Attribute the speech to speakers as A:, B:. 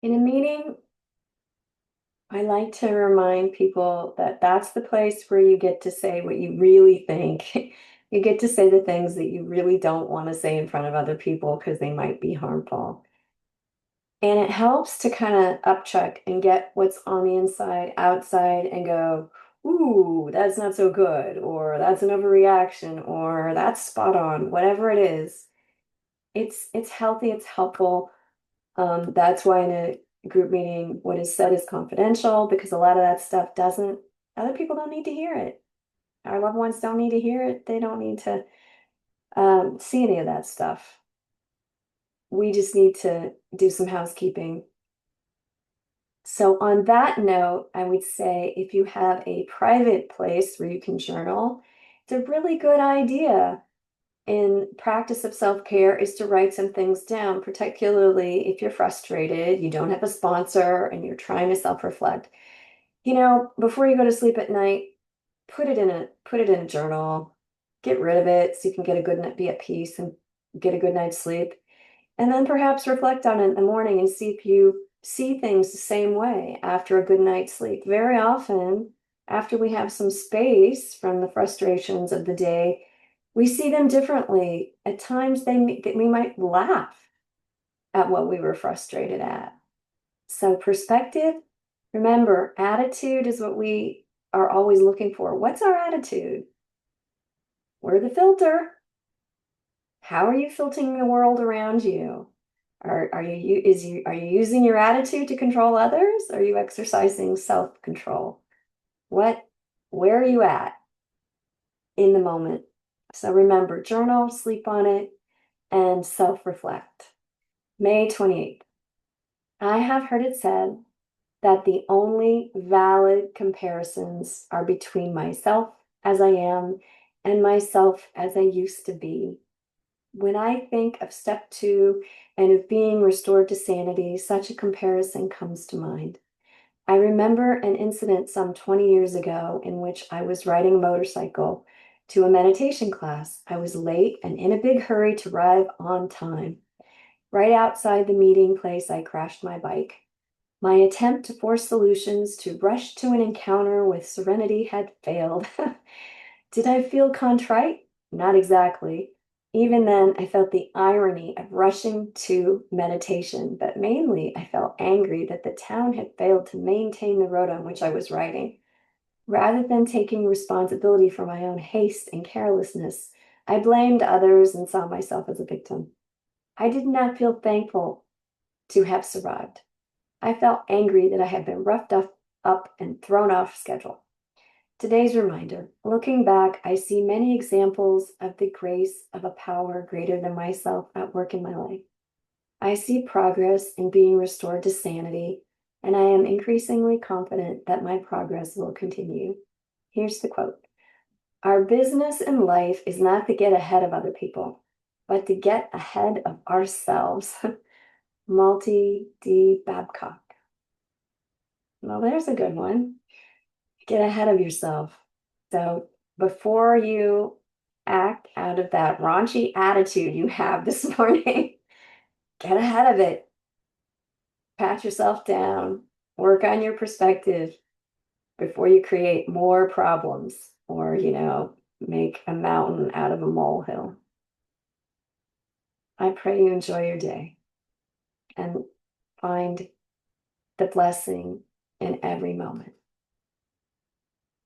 A: In a meeting, I like to remind people that that's the place where you get to say what you really think. You get to say the things that you really don't want to say in front of other people because they might be harmful. And it helps to kind of upchuck and get what's on the inside outside and go, ooh, that's not so good, or that's an overreaction, or that's spot on, whatever it is. It's healthy, it's helpful. That's why in a group meeting, what is said is confidential because a lot of that stuff doesn't, other people don't need to hear it. Our loved ones don't need to hear it. They don't need to see any of that stuff. We just need to do some housekeeping. So, on that note, I would say if you have a private place where you can journal, it's a really good idea in practice of self-care is to write some things down, particularly if you're frustrated, you don't have a sponsor, and you're trying to self-reflect. Before you go to sleep at night, put it in a journal, get rid of it so you can get a good night, be at peace and get a good night's sleep. And then perhaps reflect on it in the morning and see if you see things the same way after a good night's sleep. Very often, after we have some space from the frustrations of the day, we see them differently. At times, we might laugh at what we were frustrated at. So, perspective, remember, attitude is what we are always looking for. What's our attitude? We're the filter. How are you filtering the world around you? Are you using your attitude to control others? Or are you exercising self-control? Where are you at in the moment? So remember, journal, sleep on it, and self-reflect. May 28th. I have heard it said that the only valid comparisons are between myself as I am and myself as I used to be. When I think of step two and of being restored to sanity, such a comparison comes to mind. I remember an incident some 20 years ago in which I was riding a motorcycle to a meditation class. I was late and in a big hurry to arrive on time. Right outside the meeting place, I crashed my bike. My attempt to force solutions to rush to an encounter with serenity had failed. Did I feel contrite? Not exactly. Even then, I felt the irony of rushing to meditation, but mainly I felt angry that the town had failed to maintain the road on which I was riding. Rather than taking responsibility for my own haste and carelessness, I blamed others and saw myself as a victim. I did not feel thankful to have survived. I felt angry that I had been roughed up and thrown off schedule. Today's reminder, looking back, I see many examples of the grace of a power greater than myself at work in my life. I see progress in being restored to sanity, and I am increasingly confident that my progress will continue. Here's the quote. Our business in life is not to get ahead of other people, but to get ahead of ourselves. Malty D. Babcock. Well, there's a good one. Get ahead of yourself. So before you act out of that raunchy attitude you have this morning, get ahead of it. Pat yourself down. Work on your perspective before you create more problems or, make a mountain out of a molehill. I pray you enjoy your day and find the blessing in every moment.